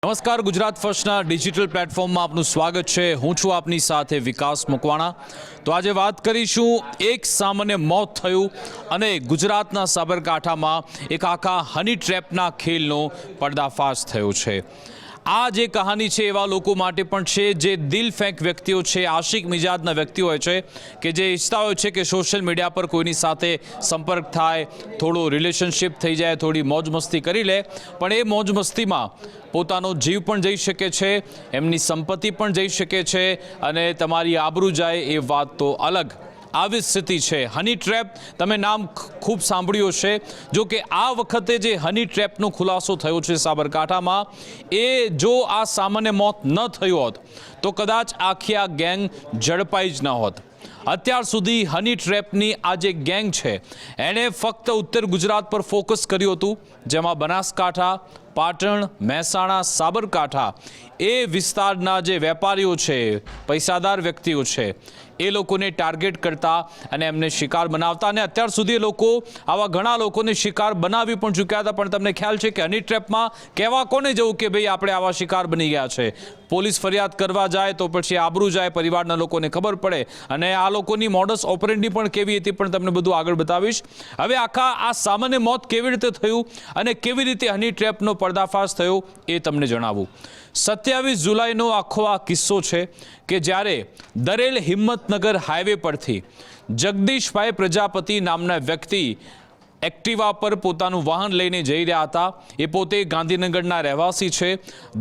નમસ્કાર, ગુજરાત ફર્સ્ટના ડિજિટલ પ્લેટફોર્મમાં આપનું સ્વાગત છે। હું છું આપની સાથે વિકાસ મકવાણા। તો આજે વાત કરીશું એક સામાન્ય મોત થયું અને ગુજરાતના સાબરકાંઠામાં એક આખા હની ટ્રેપના ખેલનો પર્દાફાશ થયો છે। આ જે કહાની છે એવા લોકો માટે પણ છે જે દિલ ફેંક વ્યક્તિઓ છે, આશિક મિજાજના વ્યક્તિઓ હોય છે કે જે ઈચ્છતા હોય છે કે સોશિયલ મીડિયા પર કોઈની સાથે સંપર્ક થાય, થોડો રિલેશનશિપ થઈ જાય, થોડી મોજ મસ્તી કરી લે, પણ એ મોજ મસ્તીમાં પોતાનો જીવ પણ જઈ શકે છે, એમની સંપત્તિ પણ જઈ શકે છે અને તમારી આબરૂ જાય એ વાત તો અલગ। આવી સ્થિતિ છે। હની ટ્રેપ, તમે નામ ખૂબ સાંભળ્યું છે। જો કે આ વખતે જે હની ટ્રેપનો ખુલાસો થયો છે સાબરકાંઠામાં, એ જો આ સામાન્ય મોત ન થયું હોત તો કદાચ આખી આ ગેંગ ઝડપાઈ જ ન હોત। અત્યાર સુધી હની ટ્રેપની આ જે ગેંગ છે એણે ફક્ત ઉત્તર ગુજરાત પર ફોકસ કર્યું હતું, જેમાં બનાસકાંઠા, પાટણ, મહેસાણા, સાબરકાંઠા એ વિસ્તારના જે વેપારીઓ છે, પૈસાદાર વ્યક્તિઓ છે, એ લોકોને ટાર્ગેટ કરતા અને એમને શિકાર બનાવતા અને અત્યાર સુધી એ લોકો આવા ઘણા લોકોને શિકાર બનાવી પણ ચૂક્યા હતા। પણ તમને ખ્યાલ છે કે હની ટ્રેપમાં કહેવા કોને જવું કે ભાઈ આપણે આવા શિકાર બની ગયા છે? પોલીસ ફરિયાદ કરવા જાય તો પછી આબરૂ જાય, પરિવારના લોકોને ખબર પડે અને આ લોકોની મોડસ ઓપરેન્ડી પણ કેવી હતી પણ તમને બધું આગળ બતાવીશ। હવે આખા આ સામાન્ય મોત કેવી રીતે થયું અને કેવી રીતે હની ટ્રેપનો પર્દાફાશ થયો એ તમને જણાવું। 27 જુલાઈનો આખો આ કિસ્સો છે કે જ્યારે દરેલ હિંમતનગર હાઈવે પરથી જગદીશભાઈ પ્રજાપતિ નામના વ્યક્તિ એક્ટિવા પર પોતાનું વાહન લઈને જઈ રહ્યા હતા। એ પોતે ગાંધીનગરના રહેવાસી છે।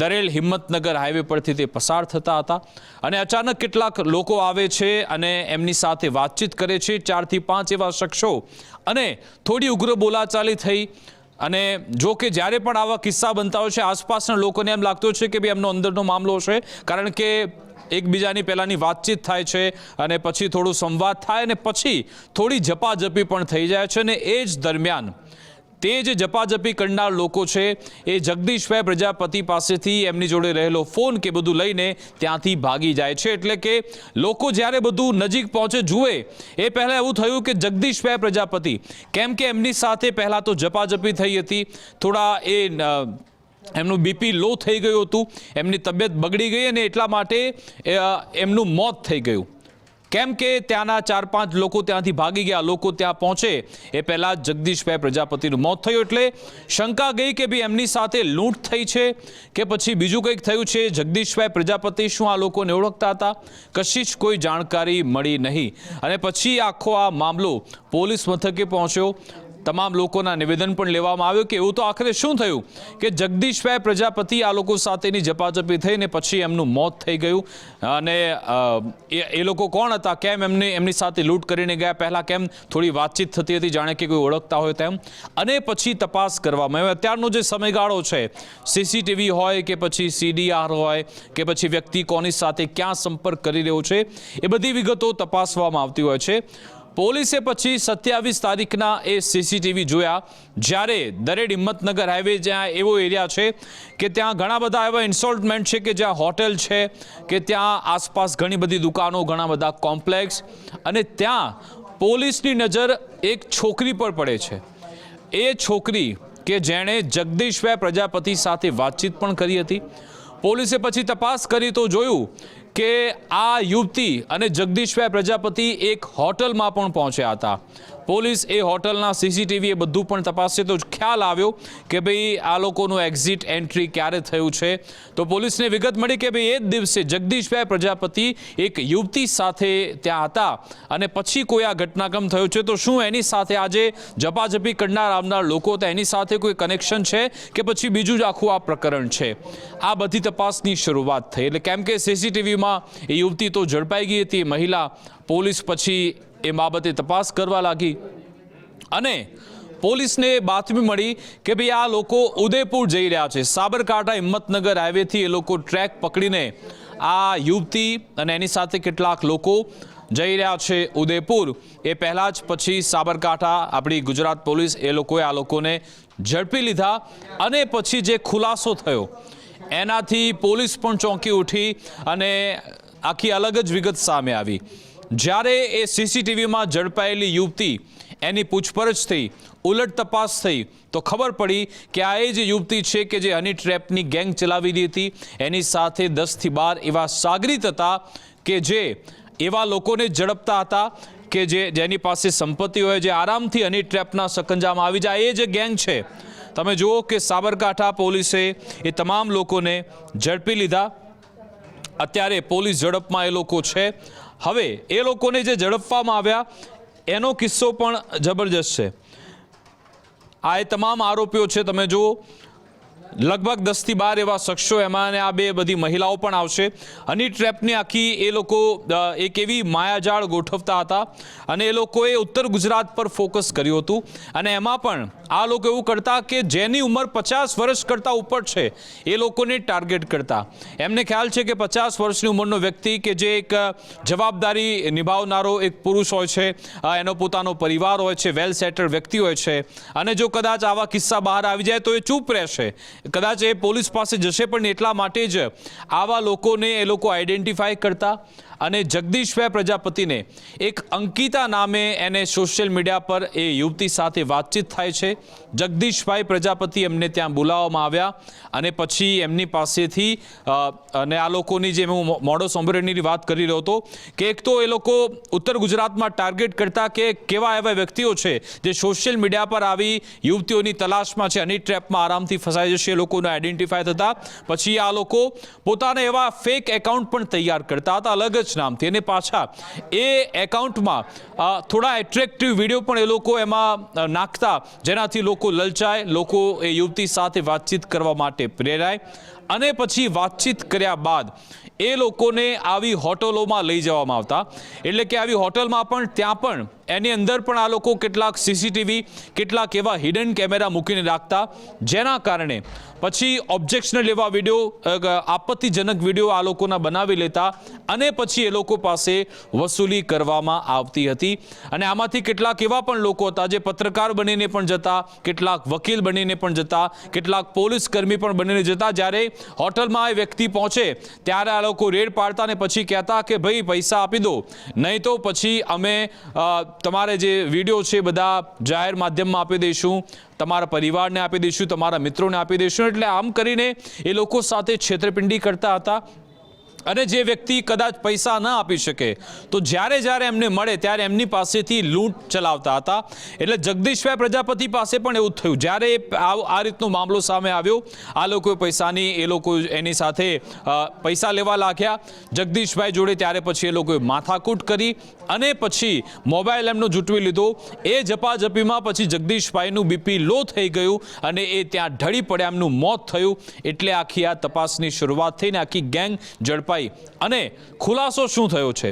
દરેલ હિંમતનગર હાઈવે પરથી તે પસાર થતા હતા અને અચાનક કેટલાક લોકો આવે છે અને એમની સાથે વાતચીત કરે છે। 4 થી 5 એવા શખ્સો અને થોડી ઉગ્ર બોલાચાલી થઈ। અને જો કે જ્યારે પણ આવા કિસ્સા બનતા હોય છે, આસપાસના લોકોને એમ લાગતું છે કે ભાઈ એમનો અંદરનો મામલો છે, કારણ કે એકબીજાની પહેલાંની વાતચીત થાય છે અને પછી થોડું સંવાદ થાય અને પછી થોડી ઝપાઝપી પણ થઈ જાય છે। અને એ જ દરમિયાન તે જે ઝપાઝપી કરનાર લોકો છે એ જગદીશભાઈ પ્રજાપતિ પાસેથી એમની જોડે રહેલો ફોન કે બધું લઈને ત્યાંથી ભાગી જાય છે। એટલે કે લોકો જ્યારે બધું નજીક પહોંચે જુએ એ પહેલાં એવું થયું કે જગદીશભાઈ પ્રજાપતિ, કેમ કે એમની સાથે પહેલાં તો ઝપાઝપી થઈ હતી, થોડા એમનું બીપી લો થઈ ગયું હતું, એમની તબિયત બગડી ગઈ અને એટલા માટે એમનું મોત થઈ ગયું। કેમ કે ત્યાંના 4-5 લોકો ત્યાંથી ભાગી ગયા। લોકો ત્યાં પહોંચે એ પહેલાં જગદીશભાઈ પ્રજાપતિનું મોત થયું એટલે શંકા ગઈ કે ભાઈ એમની સાથે લૂંટ થઈ છે કે પછી બીજું કંઈક થયું છે। જગદીશભાઈ પ્રજાપતિ શું આ લોકોને ઓળખતા હતા? કશી જ કોઈ જાણકારી મળી નહીં અને પછી આખો આ મામલો પોલીસ મથકે પહોંચ્યો। તમામ લોકોના નિવેદન પણ લેવામાં આવ્યું કે એવું તો આખરે શું થયું કે જગદીશભાઈ પ્રજાપતિ આ લોકો સાથેની ઝપાઝપી થઈને પછી એમનું મોત થઈ ગયું। અને એ લોકો કોણ હતા, કેમ એમની સાથે લૂંટ કરીને ગયા, પહેલાં કેમ થોડી વાતચીત થતી હતી જાણે કે કોઈ ઓળખતા હોય તેમ, અને પછી તપાસ કરવામાં આવ્યો। અત્યારનો જે સમયગાળો છે, સીસીટીવી હોય કે પછી CDR હોય કે પછી વ્યક્તિ કોની સાથે ક્યાં સંપર્ક કરી રહ્યો છે, એ બધી વિગતો તપાસવામાં આવતી હોય છે। પોલીસે પછી 27 તારીખના એ સીસીટીવી જોયા, જ્યારે દરેડ હિંમતનગર હાઈવે જ્યાં એવો એરિયા છે કે ત્યાં ઘણા બધા એવા ઇન્સ્ટોલમેન્ટ છે કે જ્યાં હોટેલ છે કે ત્યાં આસપાસ ઘણી બધી દુકાનો, ઘણા બધા કોમ્પ્લેક્સ, અને ત્યાં પોલીસની નજર એક છોકરી પર પડે છે। એ છોકરી કે જેણે જગદીશભાઈ પ્રજાપતિ સાથે વાતચીત પણ કરી હતી। પોલીસે પછી તપાસ કરી તો જોયું કે આ યુવતી અને જગદીશભાઈ પ્રજાપતિ એક હોટલમાં પણ પહોંચ્યા હતા। પોલીસ એ હોટલના સીસીટીવી એ બધું પણ તપાસે તો ખ્યાલ આવ્યો કે ભાઈ આ લોકોનું એક્ઝિટ એન્ટ્રી ક્યારે થયું છે। તો પોલીસને વિગત મળી કે ભાઈ એ જ દિવસે જગદીશભાઈ પ્રજાપતિ એક યુવતી સાથે ત્યાં હતા અને પછી કોઈ આ ઘટનાક્રમ થયો છે। તો શું એની સાથે આજે ઝપાઝપી કરનાર આવનાર લોકો હતા, એની સાથે કોઈ કનેક્શન છે કે પછી બીજું જ આખું આ પ્રકરણ છે? આ બધી તપાસની શરૂઆત થઈ એટલે કેમ કે સીસીટીવીમાં એ યુવતી તો ઝડપાઈ ગઈ હતી, મહિલા। પોલીસ પછી એ બાબતે તપાસ કરવા લાગી અને પોલીસને બાતમી મળી કે ભાઈ આ લોકો ઉદયપુર જઈ રહ્યા છે। સાબરકાંઠા હિંમતનગર હાઈવેથી એ લોકો ટ્રેક પકડીને આ યુવતી અને એની સાથે કેટલાક લોકો જઈ રહ્યા છે ઉદયપુર। એ પહેલાં જ પછી સાબરકાંઠા આપણી ગુજરાત પોલીસ એ લોકોએ આ લોકોને ઝડપી લીધા અને પછી જે ખુલાસો થયો એનાથી પોલીસ પણ ચોંકી ઉઠી અને આખી અલગ જ વિગત સામે આવી। જ્યારે એ સીસીટીવીમાં ઝડપાયેલી યુવતી એની પૂછપરછ થઈ, ઉલટ તપાસ થઈ તો ખબર પડી કે આ એ જ યુવતી છે કે જે હની ટ્રેપની ગેંગ ચલાવેલી હતી. એની સાથે 10થી 12 એવા સાગરીત હતા કે જે એવા લોકોને ઝડપતા હતા કે જેની પાસે સંપત્તિ હોય, જે આરામથી હની ટ્રેપના સકંજામાં આવી જાય. એ જે ગેંગ છે. તમે જુઓ કે સાબરકાંઠા પોલીસે એ તમામ લોકોને ઝડપી લીધા. અત્યારે પોલીસ ઝડપમાં એ લોકો છે. હવે એ લોકોને જે ઝડપવામાં આવ્યા એનો કિસ્સો પણ જબરજસ્ત છે. આ એ તમામ આરોપીઓ છે. તમે જુઓ લગભગ 10થી 12 એવા શખ્સો, એમાં આ બે બધી મહિલાઓ પણ આવશે. હની ટ્રેપની આખી એ લોકો એક એવી માયાજાળ ગોઠવતા હતા અને એ લોકોએ ઉત્તર ગુજરાત પર ફોકસ કર્યું હતું. અને એમાં પણ આ લોકો એવું કરતા કે જેની ઉંમર 50 વર્ષ કરતાં ઉપર છે એ લોકોને ટાર્ગેટ કરતા. એમને ખ્યાલ છે કે 50 વર્ષની ઉંમરનો વ્યક્તિ કે જે એક જવાબદારી નિભાવનારો એક પુરુષ હોય છે, એનો પોતાનો પરિવાર હોય છે, વેલ સેટલ વ્યક્તિ હોય છે, અને જો કદાચ આવા કિસ્સા બહાર આવી જાય તો એ ચૂપ રહેશે, કદાચ એ પોલીસ પાસે જશે પણ. એટલા માટે જ આવા લોકોને એ લોકો આઈડેન્ટિફાય કરતા. અને જગદીશભાઈ પ્રજાપતિને એક અંકિતા નામે એને સોશિયલ મીડિયા પર એ યુવતી સાથે વાતચીત થાય છે. જગદીશભાઈ પ્રજાપતિ એમને ત્યાં બોલાવવામાં આવ્યા અને પછી એમની પાસેથી અને આ લોકોની જે હું મોડો ઓપરેન્ડીની વાત કરી રહ્યો હતો કે એક તો એ લોકો ઉત્તર ગુજરાતમાં ટાર્ગેટ કરતા કે કેવા એવા વ્યક્તિઓ છે જે સોશિયલ મીડિયા પર આવી યુવતીઓની તલાશમાં છે, હની ટ્રેપમાં આરામથી ફસાઈ જશે, એ લોકોને આઈડેન્ટિફાય થતા. પછી આ લોકો પોતાના એવા ફેક એકાઉન્ટ પણ તૈયાર કરતા હતા અલગ જ નામથી, અને પાછા એ એકાઉન્ટમાં થોડા એટ્રેક્ટિવ વિડીયો પણ એ લોકો એમાં નાખતા, જેનાથી લોકો લલચાય, લોકો એ યુવતી સાથે વાતચીત કરવા માટે પ્રેરાય. અને પછી વાતચીત કર્યા બાદ એ લોકોને આવી હોટલોમાં લઈ જવામાં આવતા. એટલે કે આવી હોટલમાં પણ ત્યાં પણ એની અંદર પણ આ લોકો કેટલાક સીસીટીવી, કેટલાક એવા હિડન કેમેરા મૂકીને રાખતા, જેના કારણે પછી ઓબ્જેક્શનલ એવા વિડીયો, આપત્તિજનક વિડીયો આ લોકોના બનાવી લેતા અને પછી એ લોકો પાસે વસૂલી કરવામાં આવતી હતી. અને આમાંથી કેટલાક એવા પણ લોકો હતા જે પત્રકાર બનીને પણ જતા, કેટલાક વકીલ બનીને પણ જતા, કેટલાક પોલીસ કર્મી પણ બનીને જતા. જ્યારે હોટલમાં એ વ્યક્તિ પહોંચે ત્યારે આ લોકો રેડ પાડતા અને પછી કહેતા કે ભાઈ પૈસા આપી દો, નહીં તો પછી અમે તમારે જે વિડીયો છે બધા જાહેર માધ્યમમાં આપી દઈશું, તમારા પરિવારને આપી દઈશું, તમારા મિત્રોને આપી દઈશું. એટલે આમ કરીને એ લોકો સાથે છેતરપિંડી કરતા હતા. અને જે વ્યક્તિ કદાચ પૈસા ન આપી શકે તો જ્યારે એમને મળે ત્યારે એમની પાસેથી લૂંટ ચલાવતા હતા. એટલે જગદીશભાઈ પ્રજાપતિ પાસે પણ એવું થયું. જ્યારે આ રીતનો મામલો સામે આવ્યો, આ લોકોએ પૈસાની એ લોકો એની સાથે પૈસા લેવા લાગ્યા જગદીશભાઈ જોડે. ત્યારે પછી એ લોકોએ માથાકૂટ કરી અને પછી મોબાઈલ એમનો જૂટવી લીધો. એ ઝપાઝપીમાં પછી જગદીશભાઈનું બીપી લો થઈ ગયું અને એ ત્યાં ઢળી પડ્યા, એમનું મોત થયું. એટલે આખી આ તપાસની શરૂઆત થઈને આખી ગેંગ ઝડપાઈ. અને ખુલાસો શું થયો છે?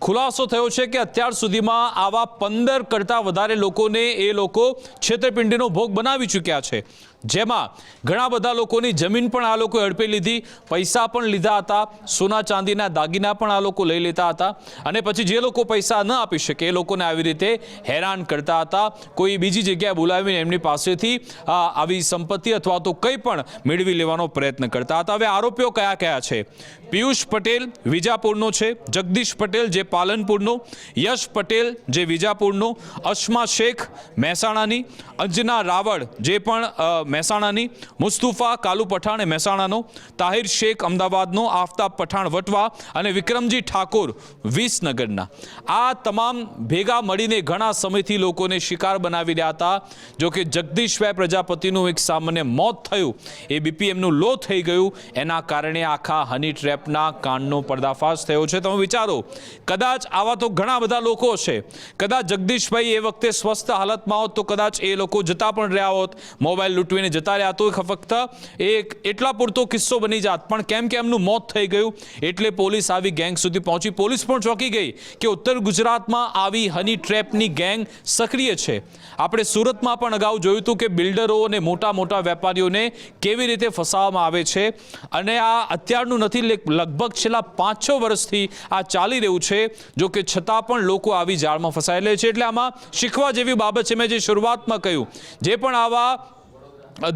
ખુલાસો થયો છે કે અત્યાર સુધીમાં આવા 15 કરતાં વધારે લોકોને એ લોકો છેતરપિંડીનો ભોગ બનાવી ચૂક્યા છે, જેમાં ઘણા બધા લોકોની જમીન પણ આ લોકોએ ઝડપી લીધી, પૈસા પણ લીધા હતા, સોના ચાંદીના દાગીના પણ આ લોકો લઈ લેતા હતા. અને પછી જે લોકો પૈસા ન આપી શકે એ લોકોને આવી રીતે હેરાન કરતા હતા, કોઈ બીજી જગ્યાએ બોલાવીને એમની પાસેથી આવી સંપત્તિ અથવા તો કંઈ પણ મેળવી લેવાનો પ્રયત્ન કરતા હતા. હવે આરોપીઓ કયા કયા છે? પિયુષ પટેલ વિજાપુરનો છે, જગદીશ પટેલ જે પાલનપુરનો, યશ પટેલ જે વિજાપુરનો, અસ્મા શેખ મહેસાણાની, અંજના રાવળ જે પણ મહેસાણાની, મુસ્તુફા કાલુ પઠાણ મહેસાણાનો, તાહિર શેખ અમદાવાદનો, આફતાબ પઠાણ વટવા અને વિક્રમજી ઠાકોર વિસનગરના. આ તમામ ભેગા મળીને ઘણા સમયથી લોકોને શિકાર બનાવી રહ્યા હતા. જો કે જગદીશભાઈ પ્રજાપતિનું એક સામાન્ય મોત થયું, એ બીપીએમનું લો થઈ ગયું, એના કારણે આખા હની ટ્રેપના કાંડનો પર્દાફાશ થયો છે. તમે વિચારો, કદાચ આવા તો ઘણા બધા લોકો છે, કદાચ જગદીશભાઈ એ વખતે સ્વસ્થ હાલતમાં હોત તો કદાચ એ લોકો જતા પણ રહ્યા હોત, મોબાઈલ લૂંટવીને જતા રહ્યા તો ફક્ત એક એટલા પૂરતો કિસ્સો બની જાત. પણ કેમ કે એમનું મોત થઈ ગયું એટલે પોલીસ આવી ગેંગ સુધી પહોંચી. પોલીસ પણ ચોંકી ગઈ કે ઉત્તર ગુજરાતમાં આવી હની ટ્રેપની ગેંગ સક્રિય છે. આપણે સુરતમાં પણ અગાઉ જોયું હતું કે બિલ્ડરો અને મોટા મોટા વેપારીઓને કેવી રીતે ફસાવવામાં આવે છે. અને આ અત્યારનું નથી, લગભગ છેલ્લા 5-6 વર્ષથી આ ચાલી રહ્યું છે. જો કે છતાં પણ લોકો આવી જાળમાં ફસાયેલા છે. એટલે આમાં શીખવા જેવી બાબત છે. મેં જે શરૂઆતમાં કહ્યું, જે પણ આવા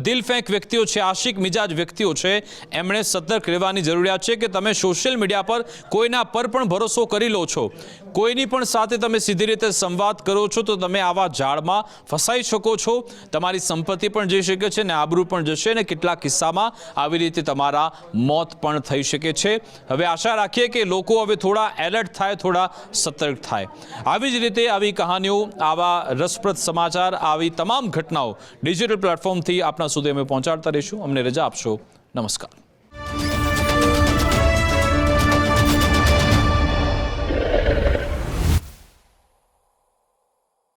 દિલફેંક વ્યક્તિઓ છે, આશિક મિજાજ વ્યક્તિઓ છે, એમણે સતર્ક રહેવાની જરૂરિયાત છે કે તમે સોશિયલ મીડિયા પર કોઈના પર પણ ભરોસો કરી લો છો, કોઈની પણ સાથે તમે સીધી રીતે સંવાદ કરો છો તો તમે આવા જાળમાં ફસાઈ શકો છો, તમારી સંપત્તિ પણ જઈ શકે છે ને આબરૂ પણ જશે ને કેટલાક કિસ્સામાં આવી રીતે તમારા મોત પણ થઈ શકે છે. હવે આશા રાખીએ કે લોકો હવે થોડા એલર્ટ થાય, થોડા સતર્ક થાય. આવી જ રીતે આવી કહાનીઓ, આવા રસપ્રદ સમાચાર, આવી તમામ ઘટનાઓ ડિજિટલ પ્લેટફોર્મથી આપના સુધી અમે પહોંચાડતા રહીશું. અમને રજા આપશો. નમસ્કાર.